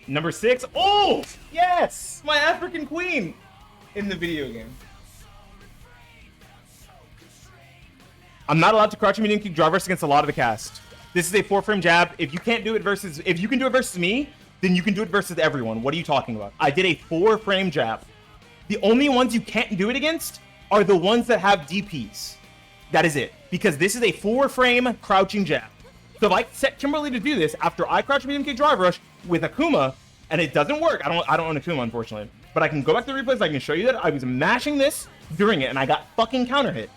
Number 6. Oh, yes! My African queen in the video game. I'm not allowed to crouch medium kick drive rush against a lot of the cast. This is a 4-frame jab. If you can't do it versus... If you can do it versus me, then you can do it versus everyone. What are you talking about? I did a 4-frame jab. The only ones you can't do it against are the ones that have DPs. That is it. Because this is a 4-frame crouching jab. So if I set Kimberly to do this after I crouch medium kick drive rush with Akuma, and it doesn't work, I don't own Akuma, unfortunately. But I can go back to the replays, I can show you that I was mashing this during it, and I got fucking counter hit.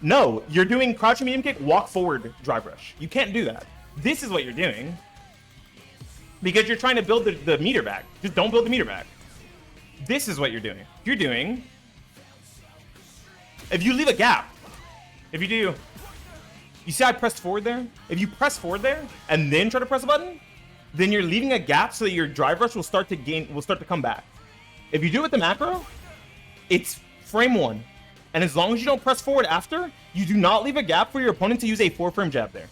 No, you're doing crouching medium kick, walk forward drive rush. You can't do that. This is what you're doing. Because you're trying to build the meter back. Just don't build the meter back. This is what you're doing. You're doing... If you leave a gap, if you do... You see I pressed forward there? If you press forward there, and then try to press a button, then you're leaving a gap so that your drive rush will start to come back. If you do it with the macro, it's frame 1. And as long as you don't press forward after, you do not leave a gap for your opponent to use a 4-frame jab there.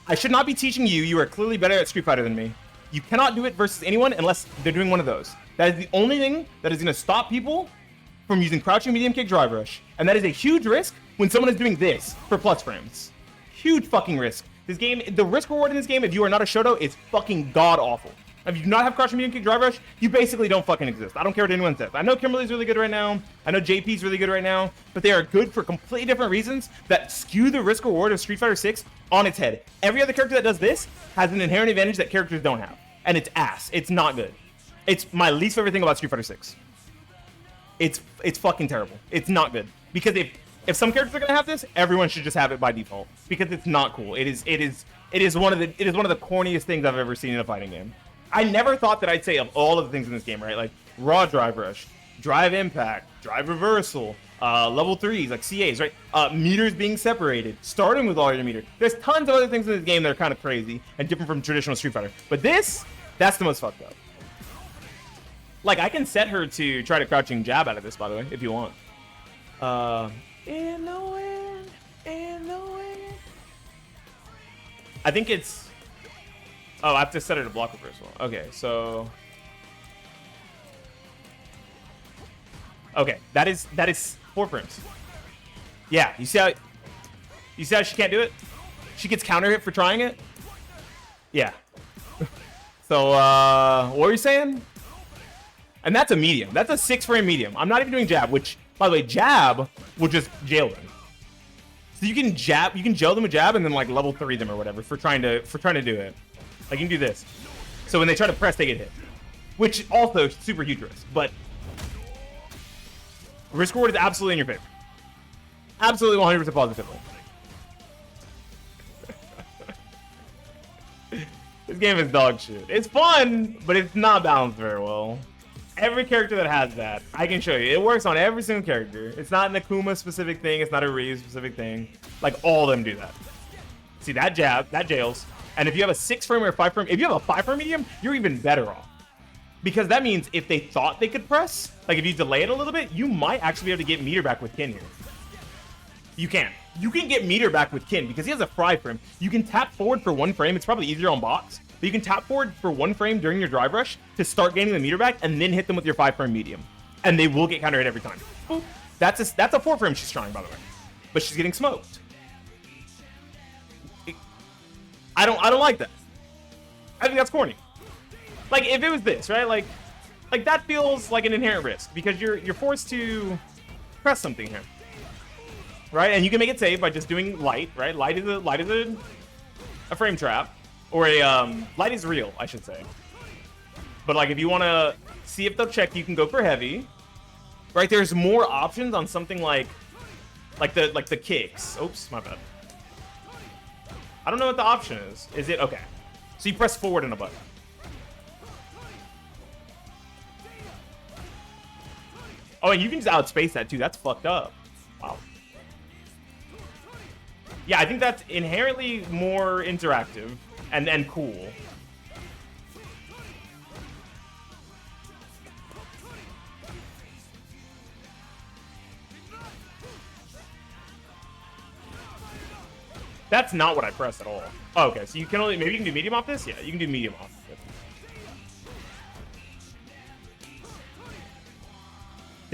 I should not be teaching you. You are clearly better at Street Fighter than me. You cannot do it versus anyone unless they're doing one of those. That is the only thing that is going to stop people from using crouching medium kick drive rush. And that is a huge risk when someone is doing this for plus frames. Huge fucking risk. This game, the risk reward in this game, if you are not a Shoto, is fucking god awful. If you do not have crouching medium kick drive rush, you basically don't fucking exist. I don't care what anyone says. I know Kimberly's really good right now. I know JP's really good right now, but they are good for completely different reasons that skew the risk reward of Street Fighter 6 on its head. Every other character that does this has an inherent advantage that characters don't have, and it's ass. It's not good. It's my least favorite thing about Street Fighter 6. It's fucking terrible. It's not good because if some characters are gonna have this, everyone should just have it by default because it's not cool. It is one of the corniest things I've ever seen in a fighting game. I never thought that I'd say of all of the things in this game, right? Like raw drive rush, drive impact, drive reversal, level 3s, like CAs, right? Meters being separated, starting with all your meter. There's tons of other things in this game that are kind of crazy and different from traditional Street Fighter. But that's the most fucked up. Like, I can set her to try to crouching jab out of this, by the way, if you want. In the wind, in the wind. I think it's... Oh, I have to set her to block reversal. Okay, so... Okay, that is 4 frames. Yeah, you see how she can't do it? She gets counter hit for trying it? Yeah. So, what were you saying? And that's a medium. That's a 6-frame medium. I'm not even doing jab, which, by the way, jab will just jail them. So you can jail them with jab and then like level 3 them or whatever for trying to do it. Like you can do this. So when they try to press, they get hit. Which also super huge risk, but risk reward is absolutely in your favor. Absolutely 100% positively. This game is dog shit. It's fun, but it's not balanced very well. Every character that has that, I can show you. It works on every single character. It's not an Akuma specific thing. It's not a Ryu specific thing. Like all of them do that. See that jab, that jails. And if you have a 6-frame or a 5-frame, if you have a 5-frame medium, you're even better off. Because that means if they thought they could press, like if you delay it a little bit, you might actually be able to get meter back with Kin here. You can. You can get meter back with Kin because he has a 5-frame. You can tap forward for 1 frame. It's probably easier on box. But you can tap forward for 1 frame during your drive rush to start gaining the meter back and then hit them with your 5-frame medium. And they will get counter hit every time. That's a 4-frame she's trying, by the way. But she's getting smoked. I don't like that. I think that's corny. Like if it was this, right? Like that feels like an inherent risk because you're forced to press something here. Right? And you can make it safe by just doing light, right? Light is a frame trap. Or a light is real, I should say. But like if you want to see if they'll check, you can go for heavy. Right? There's more options on something like the kicks. Oops, my bad. I don't know what the option is. Is it okay? So you press forward in a button. Oh, and you can just outspace that too. That's fucked up. Wow. Yeah, I think that's inherently more interactive and cool. That's not what I pressed at all. Oh, okay, so you can only, maybe you can do medium off this? Yeah, you can do medium off.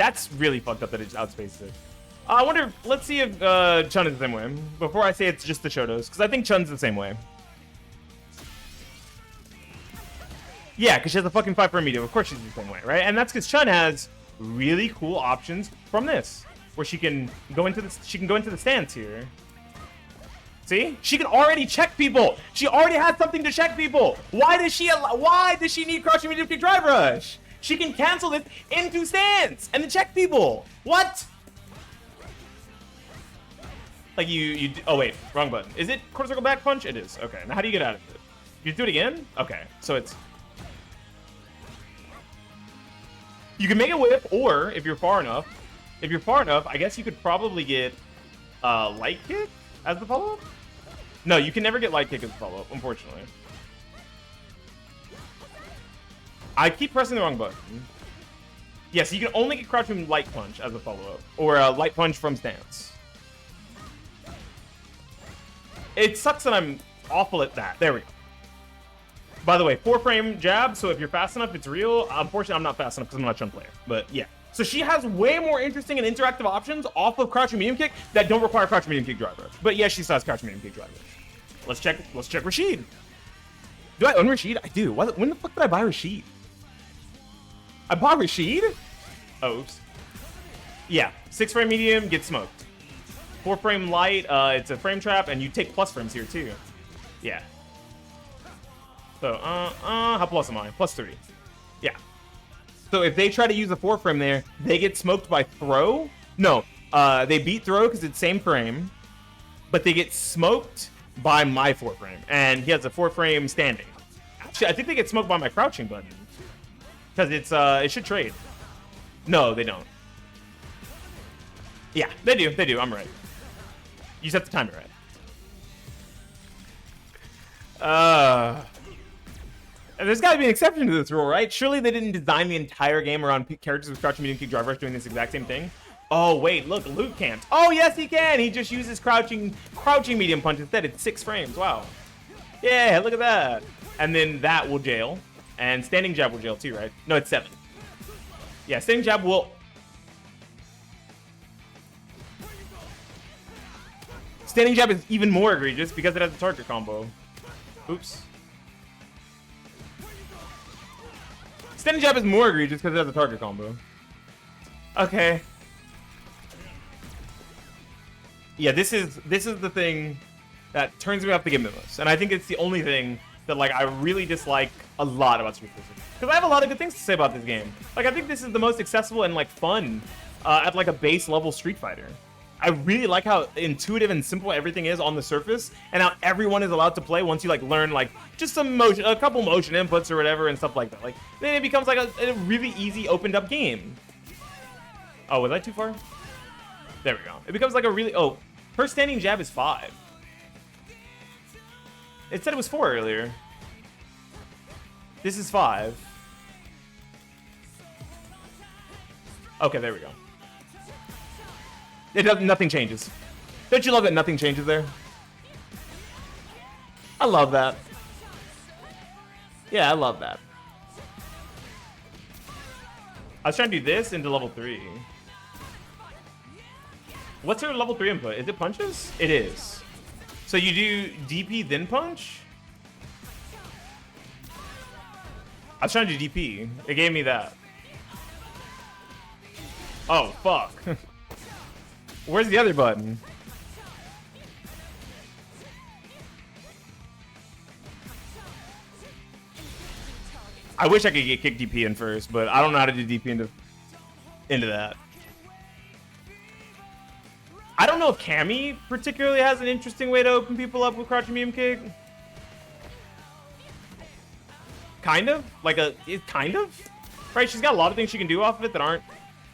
That's really fucked up that it just outspaces it. I wonder, let's see if Chun is the same way. Before I say it's just the Shotos, because I think Chun's the same way. Yeah, because she has a fucking 5 for medium. Of course she's the same way, right? And that's because Chun has really cool options from this, where she can go into the stance here. See? She can already check people. She already has something to check people. Why does she need crouching medium kick drive rush? She can cancel this into stance and then check people. What? Like oh wait, wrong button. Is it quarter circle back punch? It is. Okay. Now how do you get out of it? You do it again? Okay. So it's, you can make a whip, or if you're far enough, I guess you could probably get light kick as the follow-up. No, you can never get light kick as a follow-up, unfortunately. I keep pressing the wrong button. Yes, you can only get crouching light punch as a follow-up, or a light punch from stance. It sucks that I'm awful at that. There we go. By the way, 4-frame jab, so if you're fast enough, it's real. Unfortunately, I'm not fast enough because I'm not a Chun player, but yeah. So she has way more interesting and interactive options off of crouching medium kick that don't require crouching medium kick drive rush. But yeah, she still has crouching medium kick drive rush. Let's check Rashid. Do I own Rashid? I do. When the fuck did I buy Rashid? I bought Rashid? Oh, oops. Yeah, 6-frame medium, get smoked. 4-frame light, it's a frame trap, and you take plus frames here too. Yeah. So, how plus am I? +3. Yeah. So if they try to use a 4-frame there, they get smoked by throw. No, they beat throw because it's same frame, but they get smoked by my 4-frame, and he has a 4-frame standing. Actually, I think they get smoked by my crouching button because it's it should trade. No, they don't. Yeah, they do. They do. I'm right. You just have to time it right. And there's got to be an exception to this rule, right? Surely they didn't design the entire game around characters with crouching medium kick drive rush doing this exact same thing. Oh wait, look, Luke can't. Oh yes, he can. He just uses crouching medium punch instead. It's 6 frames. Wow. Yeah, look at that. And then that will jail, and standing jab will jail too, right? No, it's 7. Yeah, standing jab will. Standing jab is even more egregious because it has a target combo. Oops. Standing jab is more egregious because it has a target combo. Okay. Yeah, this is the thing that turns me off the game the most, and I think it's the only thing that like I really dislike a lot about Street Fighter. Because I have a lot of good things to say about this game. Like I think this is the most accessible and like fun at like a base level Street Fighter. I really like how intuitive and simple everything is on the surface, and how everyone is allowed to play once you like learn like just some motion, a couple motion inputs or whatever and stuff like that. Like then it becomes like a really easy opened up game. Oh, was I too far? There we go. It becomes like a really her standing jab is 5. It said it was 4 earlier. This is 5. Okay, there we go. It doesn't. Nothing changes. Don't you love that nothing changes there? I love that. Yeah, I love that. I was trying to do this into level 3. What's her level 3 input? Is it punches? It is. So you do DP then punch? I was trying to do DP. It gave me that. Oh, fuck. Where's the other button? I wish I could get kick DP in first, but I don't know how to do DP into that. I don't know if Cammy particularly has an interesting way to open people up with crouching medium kick. Kind of? Kind of? Right, she's got a lot of things she can do off of it that aren't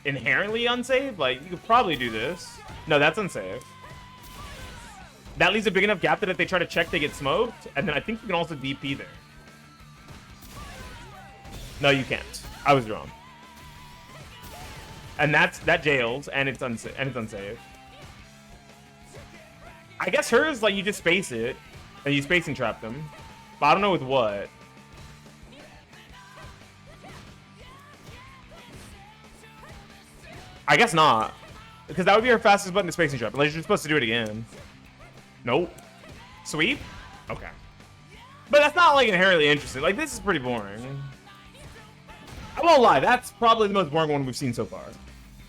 inherently unsafe. Like, you could probably do this. No, that's unsafe. That leaves a big enough gap that if they try to check, they get smoked. And then I think you can also DP there. No, you can't. I was wrong. And that jails, and it's unsafe. I guess hers, like, you just space it, and you space and trap them. But I don't know with what. I guess not. Because that would be her fastest button to spacing trap, unless you're supposed to do it again. Nope. Sweep? Okay. But that's not, like, inherently interesting. Like, this is pretty boring. I won't lie, that's probably the most boring one we've seen so far.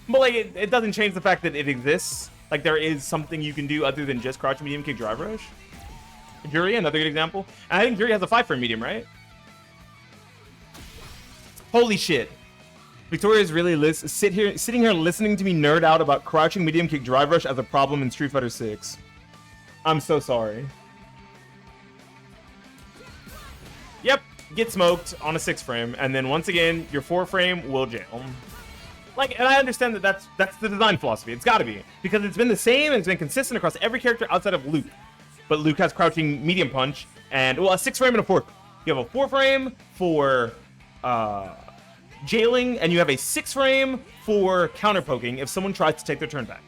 But, like, it doesn't change the fact that it exists. Like, there is something you can do other than just crouch medium kick drive rush. Yuri, another good example. And I think Yuri has a 5-frame medium, right? Holy shit. Victoria's really sitting here listening to me nerd out about crouching medium kick drive rush as a problem in Street Fighter 6. I'm so sorry. Yep, get smoked on a 6-frame, and then once again, your 4-frame will jail. Like, and I understand that that's the design philosophy. It's got to be, because it's been the same and it's been consistent across every character outside of Luke. But Luke has crouching medium punch, and well, a 6-frame and a 4. You have a 4-frame for jailing, and you have a 6-frame for counter poking if someone tries to take their turn back.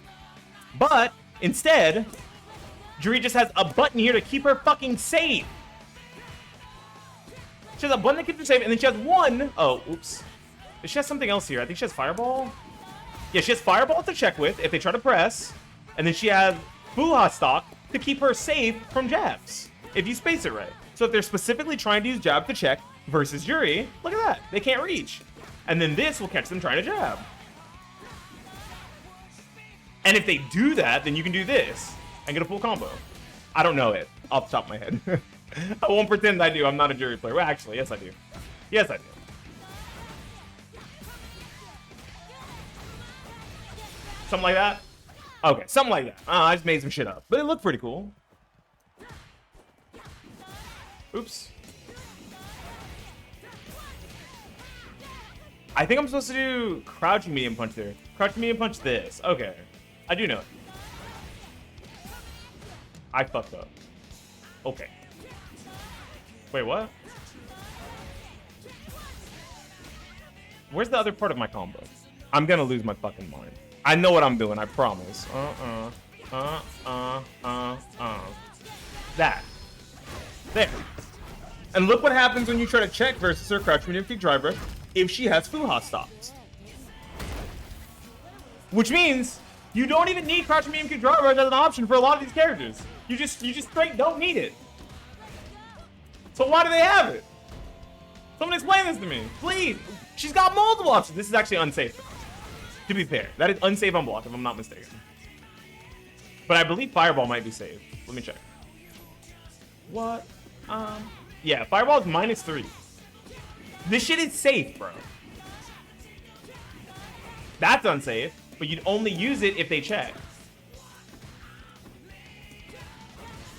But instead, Juri just has a button here to keep her fucking safe. She has a button that keeps her safe, and then she has one. Oh, oops. She has something else here. I think she has Fireball. Yeah, she has Fireball to check with if they try to press, and then she has Fuha Stock to keep her safe from jabs if you space it right. So if they're specifically trying to use jab to check versus Yuri, look at that. They can't reach. And then this will catch them trying to jab. And if they do that, then you can do this and get a full combo. I don't know it off the top of my head. I won't pretend I do. I'm not a Yuri player. Well, actually, yes, I do. Yes, I do. Something like that? Okay, something like that. I just made some shit up. But it looked pretty cool. Oops. I think I'm supposed to do crouching medium punch there. Crouching medium punch this. Okay. I do know it. I fucked up. Okay. Wait, what? Where's the other part of my combo? I'm gonna lose my fucking mind. I know what I'm doing, I promise. That. There. And look what happens when you try to check versus her crouch medium kick drive rush if she has Fuha stops. Which means you don't even need crouch medium kick drive rush as an option for a lot of these characters. You just straight don't need it. So why do they have it? Someone explain this to me, please. She's got multiple options. This is actually unsafe. To be fair, that is unsafe on block if I'm not mistaken. But I believe Fireball might be safe. Let me check. What? Yeah, Fireball is -3. This shit is safe, bro. That's unsafe, but you'd only use it if they check.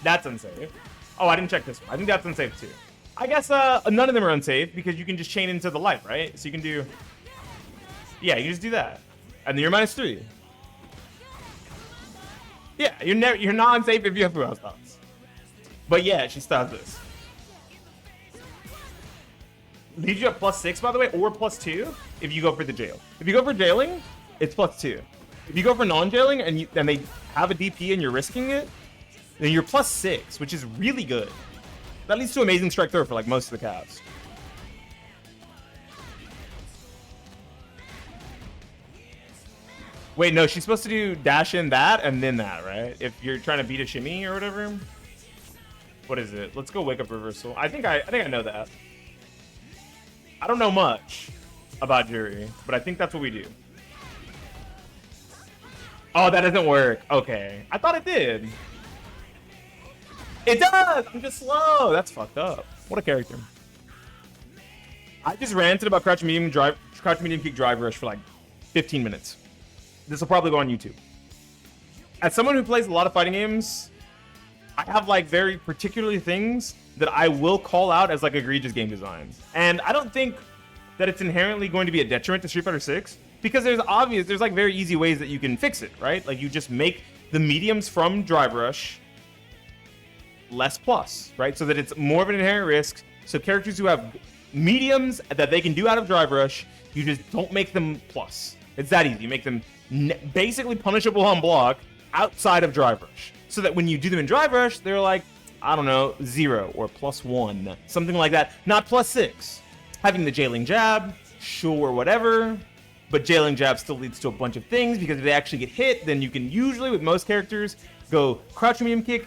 That's unsafe. Oh, I didn't check this one. I think that's unsafe too. I guess none of them are unsafe because you can just chain into the light, right? So you can do... Yeah, you just do that. And then you're -3. Yeah, you're not unsafe if you have Fuha stops. But yeah, she still has this. Leaves you at +6, by the way, or +2 if you go for the jail. If you go for jailing, it's +2. If you go for non-jailing and they have a DP and you're risking it, then you're +6, which is really good. That leads to amazing strike throw for like most of the caps. Wait, no, she's supposed to do dash in that and then that, right? If you're trying to beat a shimmy or whatever. What is it? Let's go wake up reversal. I think I know that. I don't know much about Juri, but I think that's what we do. Oh, that doesn't work. Okay. I thought it did. It does! I'm just slow. That's fucked up. What a character. I just ranted about crouch medium kick drive rush for like 15 minutes. This will probably go on YouTube. As someone who plays a lot of fighting games, I have like very particularly things that I will call out as like egregious game design. And I don't think that it's inherently going to be a detriment to Street Fighter 6 because there's like very easy ways that you can fix it, right? Like you just make the mediums from drive rush less plus, right? So that it's more of an inherent risk. So characters who have mediums that they can do out of drive rush, you just don't make them plus. It's that easy. You make them basically punishable on block outside of drive rush. So that when you do them in drive rush, they're like, I don't know, 0 or +1, something like that. Not +6. Having the jailing jab, sure, whatever. but jailing jab still leads to a bunch of things, because if they actually get hit, then you can usually, with most characters, go crouch medium kick,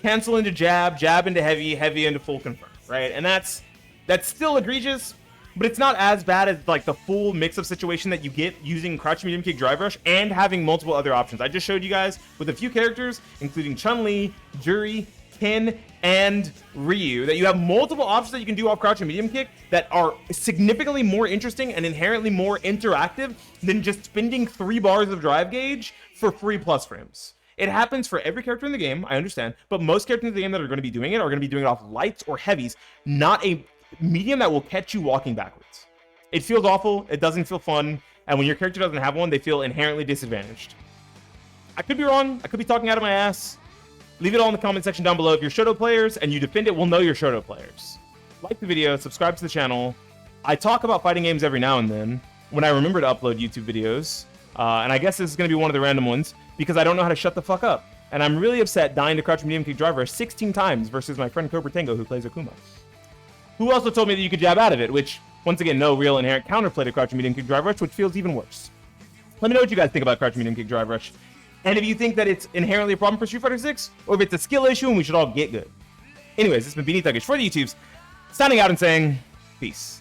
cancel into jab, jab into heavy, heavy into full confirm, right? And that's still egregious, but it's not as bad as like the full mix-up situation that you get using crouch medium kick drive rush and having multiple other options. I just showed you guys with a few characters, including Chun-Li, Juri, Ken, and Ryu, that you have multiple options that you can do off crouch and medium kick that are significantly more interesting and inherently more interactive than just spending 3 bars of drive gauge for free plus frames. It happens for every character in the game, I understand, but most characters in the game that are going to be doing it are going to be doing it off lights or heavies, not a medium that will catch you walking backwards. It feels awful, it doesn't feel fun, and when your character doesn't have one, they feel inherently disadvantaged. I could be wrong, I could be talking out of my ass. Leave it all in the comment section down below. If you're Shoto players and you defend it, we'll know you're Shoto players. Like the video, subscribe to the channel. I talk about fighting games every now and then when I remember to upload YouTube videos, and I guess this is going to be one of the random ones, because I don't know how to shut the fuck up. And I'm really upset dying to crouch medium kick driver 16 times versus my friend Cobra Tango, who plays Akuma, who also told me that you could jab out of it, which, once again, no real inherent counterplay to crouch medium kick drive rush, which feels even worse. Let me know what you guys think about crouch medium kick drive rush, and if you think that it's inherently a problem for Street Fighter 6, or if it's a skill issue and we should all get good. Anyways, this has been Beanie Thuggish for the YouTubes, signing out and saying peace.